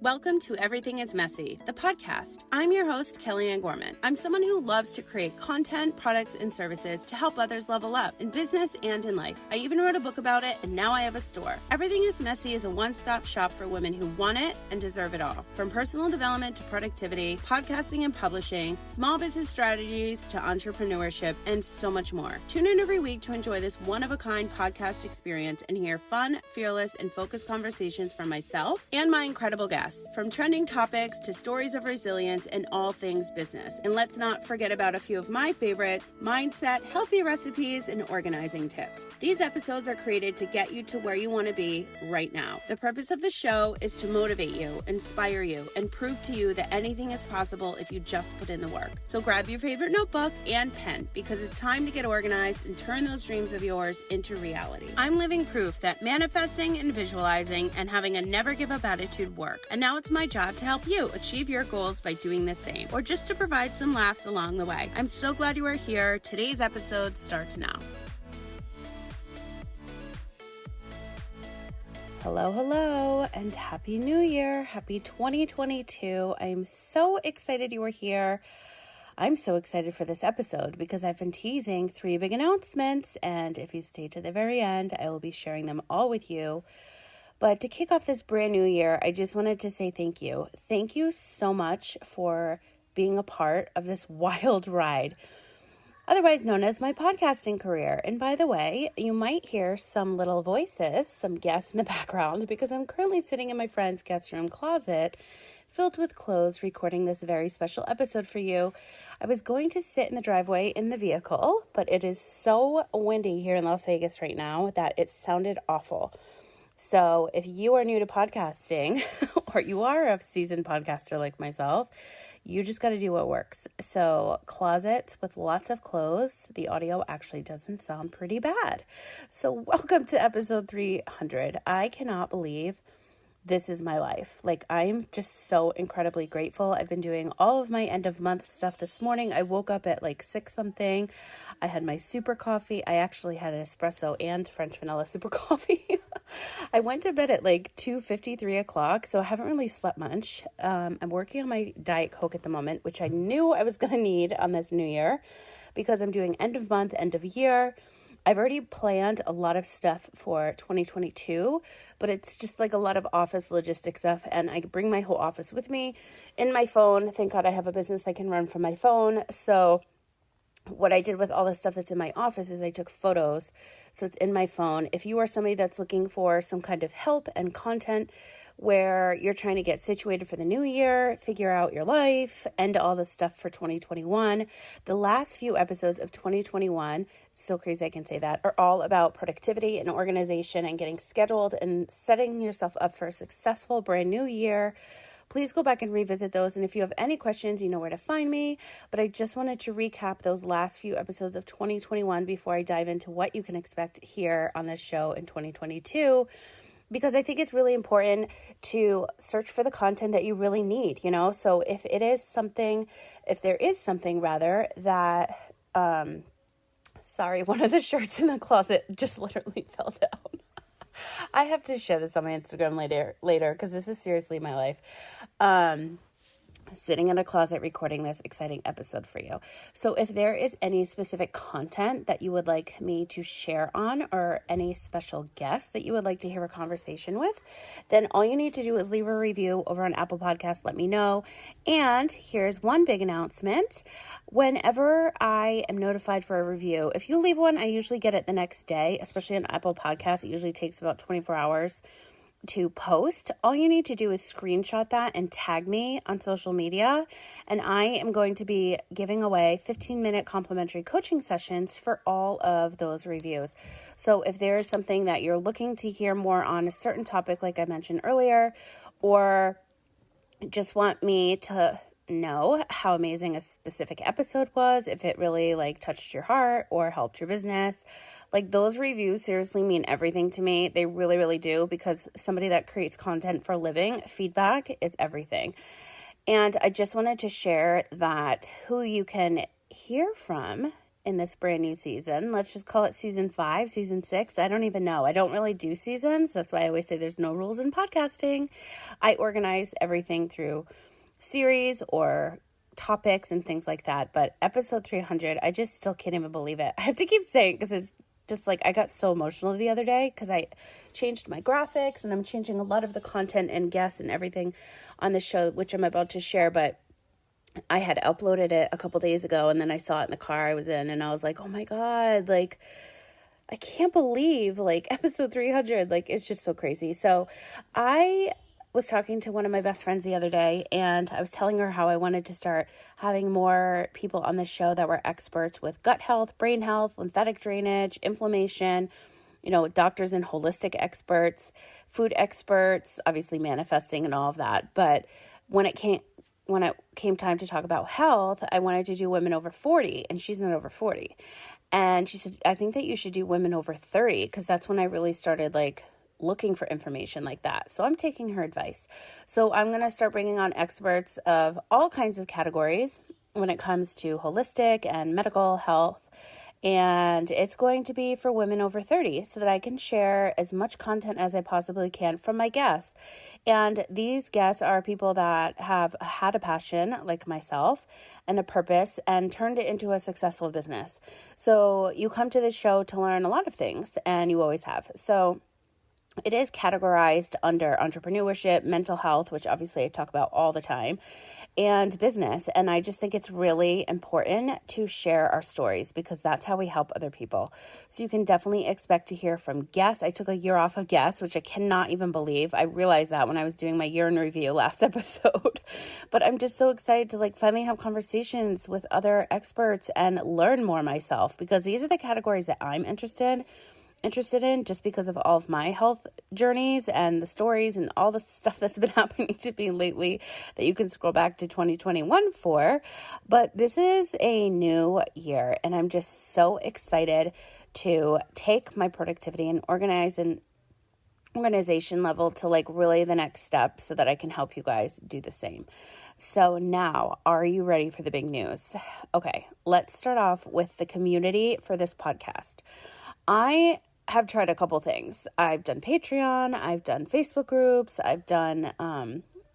Welcome to Everything is Messy, the podcast. I'm your host, Kellyanne Gorman. I'm someone who loves to create content, products, and services to help others level up in business and in life. I even wrote a book about it, and now I have a store. Everything is Messy is a one-stop shop for women who want it and deserve it all. From personal development to productivity, podcasting and publishing, small business strategies to entrepreneurship, and so much more. Tune in every week to enjoy this one-of-a-kind podcast experience and hear fun, fearless, and focused conversations from myself and my incredible guests. From trending topics to stories of resilience and all things business. And let's not forget about a few of my favorites: mindset, healthy recipes, and organizing tips. These episodes are created to get you to where you want to be right now. The purpose of the show is to motivate you, inspire you, and prove to you that anything is possible if you just put in the work. So grab your favorite notebook and pen, because it's time to get organized and turn those dreams of yours into reality. I'm living proof that manifesting and visualizing and having a never give up attitude work. And now it's my job to help you achieve your goals by doing the same, or just to provide some laughs along the way. I'm so glad you are here. Today's episode starts now. Hello, and Happy New Year. Happy 2022. I'm so excited you are here. I'm so excited for this episode because I've been teasing 3 big announcements, and if you stay to the very end, I will be sharing them all with you. But to kick off this brand new year, I just wanted to say thank you. Thank you so much for being a part of this wild ride, otherwise known as my podcasting career. And by the way, you might hear some little voices, some guests in the background, because I'm currently sitting in my friend's guest room closet filled with clothes, recording this very special episode for you. I was going to sit in the driveway in the vehicle, but it is so windy here in Las Vegas right now that it sounded awful. So if you are new to podcasting or you are a seasoned podcaster like myself, you just got to do what works. So closets with lots of clothes, the audio actually doesn't sound pretty bad. So welcome to episode 300. I cannot believe this is my life. Like, I'm just so incredibly grateful. I've been doing all of my end of month stuff this morning. I woke up at like 6 something. I had my super coffee. I actually had an espresso and French vanilla super coffee. I went to bed at like 2:50, 3 o'clock, so I haven't really slept much. I'm working on my Diet Coke at the moment, which I knew I was going to need on this new year because I'm doing end of month, end of year. I've already planned a lot of stuff for 2022, but it's just like a lot of office logistics stuff, and I bring my whole office with me in my phone. Thank God I have a business I can run from my phone. So what I did with all the stuff that's in my office is I took photos, so it's in my phone. If you are somebody that's looking for some kind of help and content where you're trying to get situated for the new year, figure out your life, and all the stuff for 2021. The last few episodes of 2021, so crazy I can say that, are all about productivity and organization and getting scheduled and setting yourself up for a successful brand new year. Please go back and revisit those. And if you have any questions, you know where to find me. But I just wanted to recap those last few episodes of 2021 before I dive into what you can expect here on this show in 2022. Because I think it's really important to search for the content that you really need, you know? So if there is something that, sorry, one of the shirts in the closet just literally fell down. I have to share this on my Instagram later, because this is seriously my life. Sitting in a closet recording this exciting episode for you. So if there is any specific content that you would like me to share on, or any special guest that you would like to hear a conversation with, then all you need to do is leave a review over on Apple Podcasts. Let me know. And here's one big announcement. Whenever I am notified for a review, if you leave one, I usually get it the next day, especially on Apple Podcasts. It usually takes about 24 hours to post. All you need to do is screenshot that and tag me on social media, and I am going to be giving away 15-minute complimentary coaching sessions for all of those reviews. So if there is something that you're looking to hear more on a certain topic, like I mentioned earlier, or just want me to know how amazing a specific episode was, if it really like touched your heart or helped your business, like, those reviews seriously mean everything to me. They really, really do, because somebody that creates content for a living, feedback is everything. And I just wanted to share that who you can hear from in this brand new season. Let's just call it season 5, season 6. I don't even know. I don't really do seasons. That's why I always say there's no rules in podcasting. I organize everything through series or topics and things like that. But episode 300, I just still can't even believe it. I have to keep saying, because it's just like, I got so emotional the other day because I changed my graphics and I'm changing a lot of the content and guests and everything on the show, which I'm about to share. But I had uploaded it a couple days ago, and then I saw it in the car I was in, and I was like, oh my God, like, I can't believe, like, episode 300, like, it's just so crazy. So I was talking to one of my best friends the other day, and I was telling her how I wanted to start having more people on the show that were experts with gut health, brain health, lymphatic drainage, inflammation, doctors and holistic experts, food experts, obviously manifesting and all of that. But when it came time to talk about health, I wanted to do women over 40, and she's not over 40. And she said, I think that you should do women over 30, because that's when I really started like looking for information like that. So I'm taking her advice. So I'm going to start bringing on experts of all kinds of categories when it comes to holistic and medical health. And it's going to be for women over 30 so that I can share as much content as I possibly can from my guests. And these guests are people that have had a passion like myself and a purpose and turned it into a successful business. So you come to this show to learn a lot of things, and you always have. So it is categorized under entrepreneurship, mental health, which obviously I talk about all the time, and business. And I just think it's really important to share our stories, because that's how we help other people. So you can definitely expect to hear from guests. I took a year off of guests, which I cannot even believe. I realized that when I was doing my year in review last episode. But I'm just so excited to like finally have conversations with other experts and learn more myself, because these are the categories that I'm interested in, just because of all of my health journeys and the stories and all the stuff that's been happening to me lately that you can scroll back to 2021 for. But this is a new year, and I'm just so excited to take my productivity and organization level to like really the next step so that I can help you guys do the same. So now, are you ready for the big news? Okay, let's start off with the community for this podcast. I have tried a couple things. I've done Patreon, I've done Facebook groups, I've done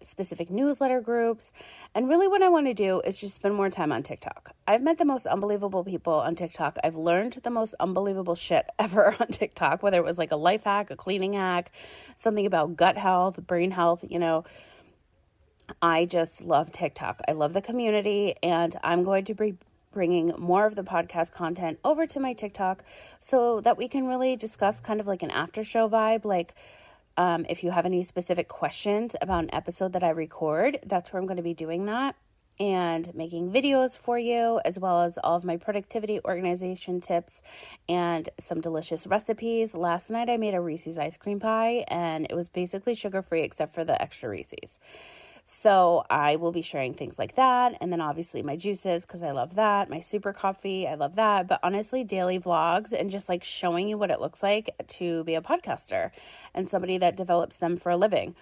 specific newsletter groups, and really what I want to do is just spend more time on TikTok. I've met the most unbelievable people on TikTok. I've learned the most unbelievable shit ever on TikTok, whether it was like a life hack, a cleaning hack, something about gut health, brain health, I just love TikTok. I love the community, and I'm going to be bringing more of the podcast content over to my TikTok so that we can really discuss kind of like an after show vibe. Like if you have any specific questions about an episode that I record, that's where I'm going to be doing that, and making videos for you, as well as all of my productivity organization tips and some delicious recipes. Last night I made a Reese's ice cream pie, and it was basically sugar-free except for the extra Reese's. So I will be sharing things like that. And then obviously my juices, because I love that. My super coffee, I love that. But honestly, daily vlogs and just like showing you what it looks like to be a podcaster and somebody that develops them for a living.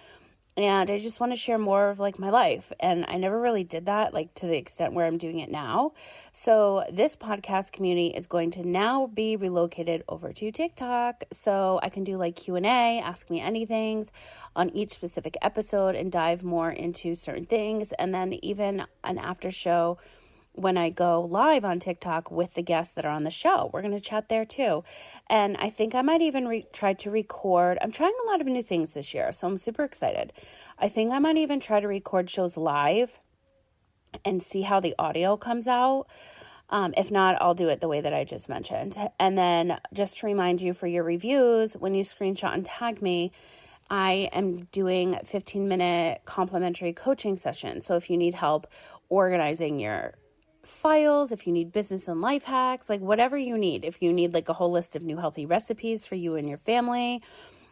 And I just want to share more of like my life. And I never really did that like to the extent where I'm doing it now. So this podcast community is going to now be relocated over to TikTok. So I can do like Q&A, ask me anything on each specific episode and dive more into certain things. And then even an after show when I go live on TikTok with the guests that are on the show. We're going to chat there too. And I think I might even try to record. I'm trying a lot of new things this year, so I'm super excited. I think I might even try to record shows live and see how the audio comes out. If not, I'll do it the way that I just mentioned. And then just to remind you, for your reviews, when you screenshot and tag me, I am doing 15-minute complimentary coaching sessions. So if you need help organizing your files, if you need business and life hacks, like whatever you need, if you need like a whole list of new healthy recipes for you and your family,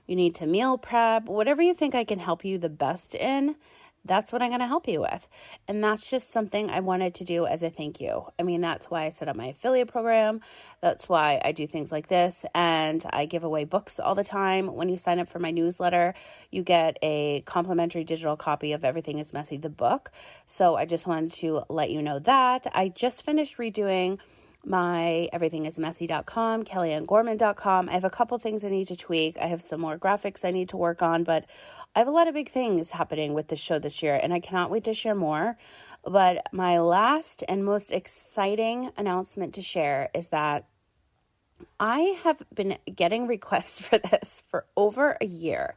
you need to meal prep, whatever you think I can help you the best in, that's what I'm going to help you with. And that's just something I wanted to do as a thank you. I mean, that's why I set up my affiliate program. That's why I do things like this. And I give away books all the time. When you sign up for my newsletter, you get a complimentary digital copy of Everything is Messy, the book. So I just wanted to let you know that. I just finished redoing my everythingismessy.com, kellyanngorman.com. I have a couple things I need to tweak. I have some more graphics I need to work on, but I have a lot of big things happening with the show this year, and I cannot wait to share more. But my last and most exciting announcement to share is that I have been getting requests for this for over a year.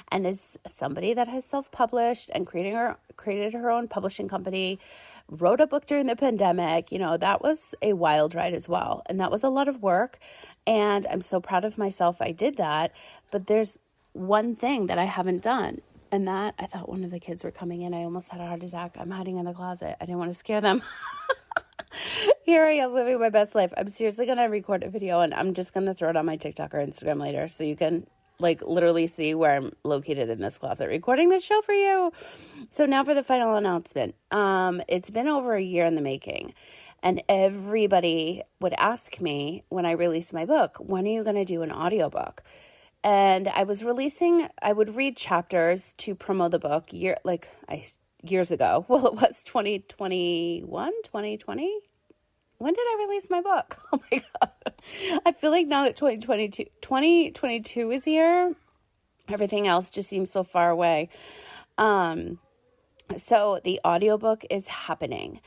And as somebody that has self-published and created her own publishing company, wrote a book during the pandemic, that was a wild ride as well. And that was a lot of work. And I'm so proud of myself I did that. But there's one thing that I haven't done. And that, I thought one of the kids were coming in. I almost had a heart attack. I'm hiding in the closet. I didn't want to scare them. Here I am living my best life. I'm seriously going to record a video and I'm just going to throw it on my TikTok or Instagram later so you can literally see where I'm located in this closet recording this show for you. So now for the final announcement. It's been over a year in the making, and everybody would ask me when I released my book, when are you going to do an audiobook? And I would read chapters to promote the book years ago. Well, it was 2021, 2020. When did I release my book? Oh my God. I feel like now that 2022 is here, everything else just seems so far away. So the audiobook is happening.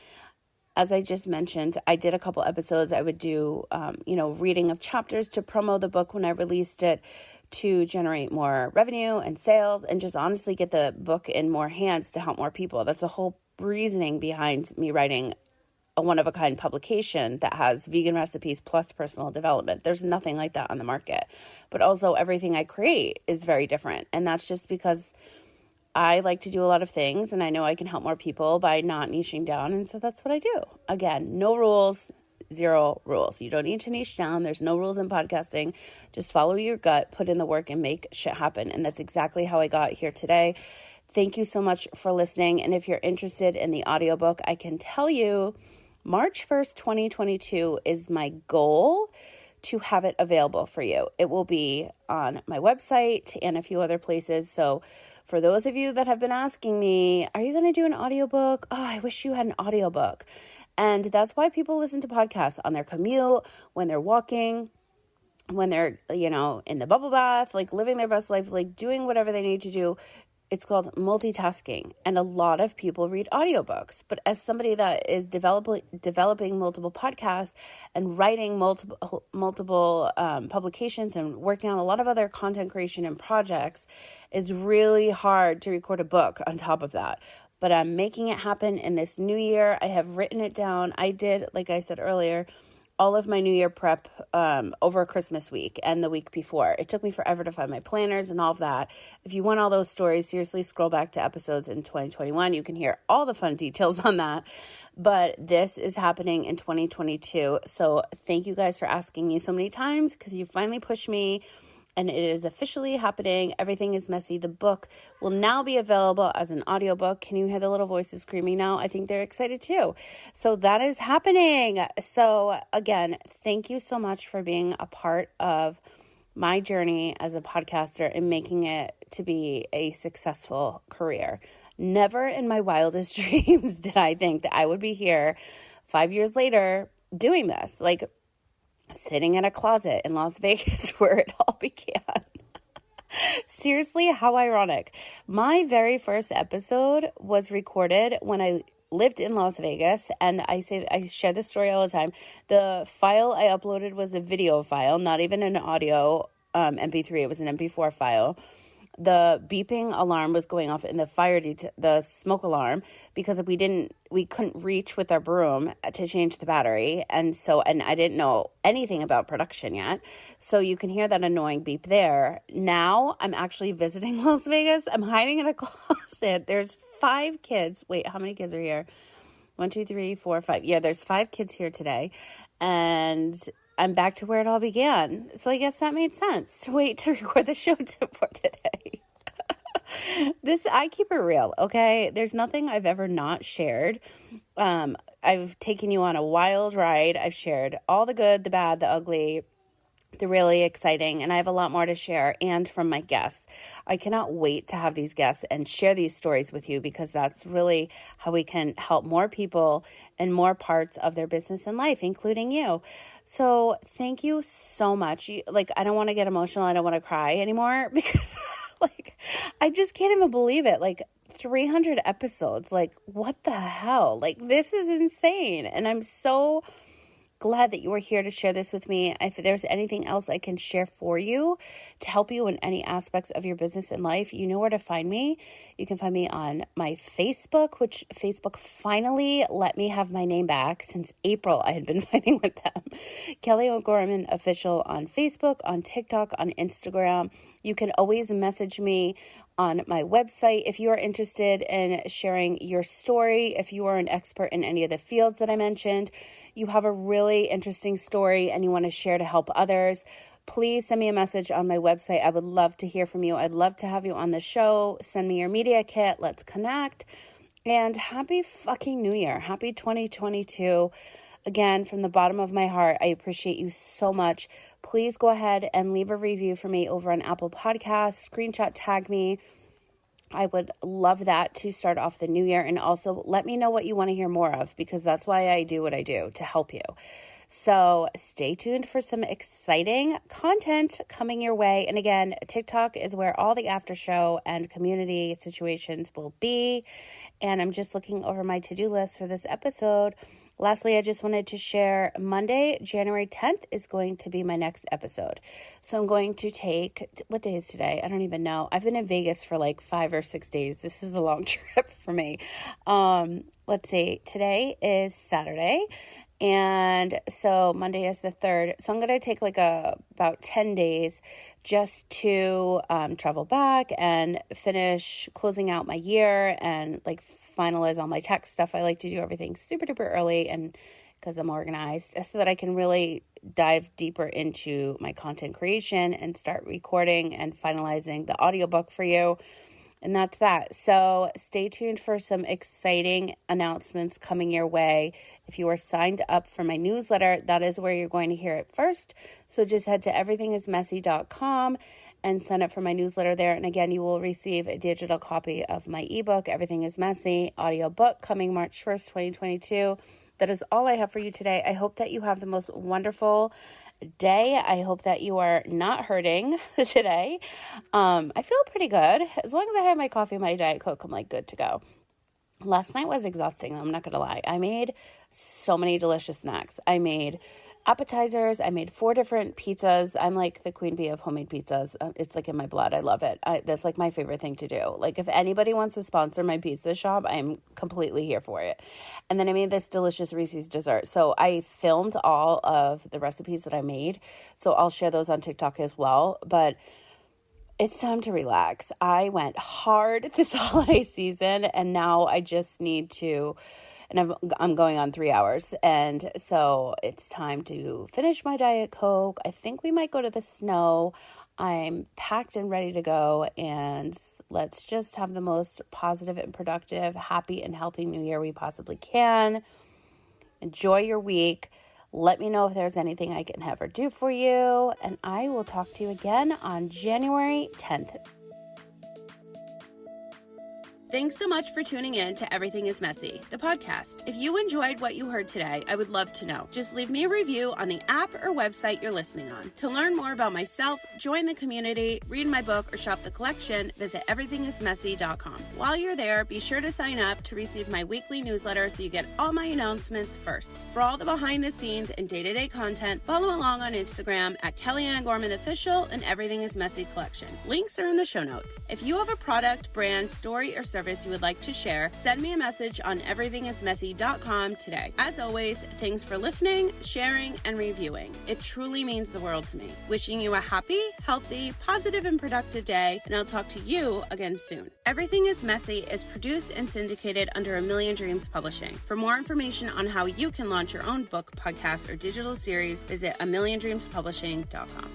As I just mentioned, I did a couple episodes. I would do, reading of chapters to promote the book when I released it, to generate more revenue and sales, and just honestly get the book in more hands to help more people. That's the whole reasoning behind me writing a one-of-a-kind publication that has vegan recipes plus personal development. There's nothing like that on the market. But also everything I create is very different. And that's just because I like to do a lot of things, and I know I can help more people by not niching down. And so that's what I do. Again, no rules, zero rules. You don't need to niche down. There's no rules in podcasting. Just follow your gut, put in the work, and make shit happen. And that's exactly how I got here today. Thank you so much for listening. And if you're interested in the audiobook, I can tell you March 1st, 2022 is my goal to have it available for you. It will be on my website and a few other places. So for those of you that have been asking me, are you going to do an audiobook? Oh, I wish you had an audiobook. And that's why people listen to podcasts on their commute, when they're walking, when they're, in the bubble bath, living their best life, doing whatever they need to do. It's called multitasking, and a lot of people read audiobooks. But as somebody that is developing multiple podcasts and writing multiple publications and working on a lot of other content creation and projects, it's really hard to record a book on top of that. But I'm making it happen in this new year. I have written it down. I did, like I said earlier, all of my New Year prep over Christmas week and the week before. It took me forever to find my planners and all of that. If you want all those stories, seriously, scroll back to episodes in 2021. You can hear all the fun details on that. But this is happening in 2022. So thank you guys for asking me so many times, because you finally pushed me. And it is officially happening. Everything is Messy. The book will now be available as an audiobook. Can you hear the little voices screaming now? I think they're excited too. So that is happening. So again, thank you so much for being a part of my journey as a podcaster and making it to be a successful career. Never in my wildest dreams did I think that I would be here 5 years later doing this. Sitting in a closet in Las Vegas where it all began. Seriously, how ironic. My very first episode was recorded when I lived in Las Vegas, and I share this story all the time. The file I uploaded was a video file, not even an audio MP3. It was an MP4 file. The beeping alarm was going off in the smoke alarm, because we couldn't reach with our broom to change the battery. And I didn't know anything about production yet. So you can hear that annoying beep there. Now I'm actually visiting Las Vegas. I'm hiding in a closet. There's 5 kids. Wait, how many kids are here? 1, 2, 3, 4, 5. Yeah, there's 5 kids here today. And I'm back to where it all began. So I guess that made sense to wait to record the show for today. I keep it real, okay? There's nothing I've ever not shared. I've taken you on a wild ride. I've shared all the good, the bad, the ugly, They're really exciting, and I have a lot more to share, and from my guests. I cannot wait to have these guests and share these stories with you, because that's really how we can help more people in more parts of their business and life, including you. So thank you so much. I don't want to get emotional. I don't want to cry anymore because I just can't even believe it. 300 episodes. What the hell? This is insane. And I'm so glad that you were here to share this with me. If there's anything else I can share for you to help you in any aspects of your business and life, you know where to find me. You can find me on my Facebook, which Facebook finally let me have my name back. Since April, I had been fighting with them. Kelly O'Gorman Official on Facebook, on TikTok, on Instagram. You can always message me on my website if you are interested in sharing your story. If you are an expert in any of the fields that I mentioned, you have a really interesting story and you want to share to help others, please send me a message on my website. I would love to hear from you. I'd love to have you on the show. Send me your media kit. Let's connect. And happy fucking New Year. Happy 2022. Again, from the bottom of my heart, I appreciate you so much. Please go ahead and leave a review for me over on Apple Podcasts. Screenshot tag me. I would love that to start off the new year. And also let me know what you want to hear more of, because that's why I do what I do, to help you. So stay tuned for some exciting content coming your way. And again, TikTok is where all the after show and community situations will be. And I'm just looking over my to-do list for this episode. Lastly, I just wanted to share Monday, January 10th is going to be my next episode. So I'm going to take, what day is today? I don't even know. I've been in Vegas for 5 or 6 days. This is a long trip for me. Let's see. Today is Saturday. And so Monday is the 3rd. So I'm going to take about 10 days just to travel back and finish closing out my year and finalize all my tech stuff. I like to do everything super duper early, and because I'm organized, so that I can really dive deeper into my content creation and start recording and finalizing the audiobook for you. And that's that. So stay tuned for some exciting announcements coming your way. If you are signed up for my newsletter, that is where you're going to hear it first. So just head to everythingismessy.com and sign up for my newsletter there. And again, you will receive a digital copy of my ebook, Everything is Messy, audiobook, coming March 1st, 2022. That is all I have for you today. I hope that you have the most wonderful day. I hope that you are not hurting today. I feel pretty good. As long as I have my coffee and my Diet Coke, I'm good to go. Last night was exhausting. I'm not going to lie. I made so many delicious snacks. I made appetizers. I made 4 different pizzas. I'm the queen bee of homemade pizzas. It's in my blood. I love it. That's my favorite thing to do. If anybody wants to sponsor my pizza shop, I'm completely here for it. And then I made this delicious Reese's dessert. So I filmed all of the recipes that I made. So I'll share those on TikTok as well. But it's time to relax. I went hard this holiday season, and now I just need to, and I'm going on 3 hours. And so it's time to finish my Diet Coke. I think we might go to the snow. I'm packed and ready to go. And let's just have the most positive and productive, happy and healthy new year we possibly can. Enjoy your week. Let me know if there's anything I can ever do for you. And I will talk to you again on January 10th. Thanks so much for tuning in to Everything is Messy, the podcast. If you enjoyed what you heard today, I would love to know. Just leave me a review on the app or website you're listening on. To learn more about myself, join the community, read my book, or shop the collection, visit everythingismessy.com. While you're there, be sure to sign up to receive my weekly newsletter so you get all my announcements first. For all the behind the scenes and day-to-day content, follow along on Instagram at Kellyanne Gorman Official and Everything is Messy Collection. Links are in the show notes. If you have a product, brand, story, or service you would like to share, send me a message on everythingismessy.com today. As always, thanks for listening, sharing, and reviewing. It truly means the world to me. Wishing you a happy, healthy, positive, and productive day, and I'll talk to you again soon. Everything is Messy is produced and syndicated under A Million Dreams Publishing. For more information on how you can launch your own book, podcast, or digital series, visit amilliondreamspublishing.com.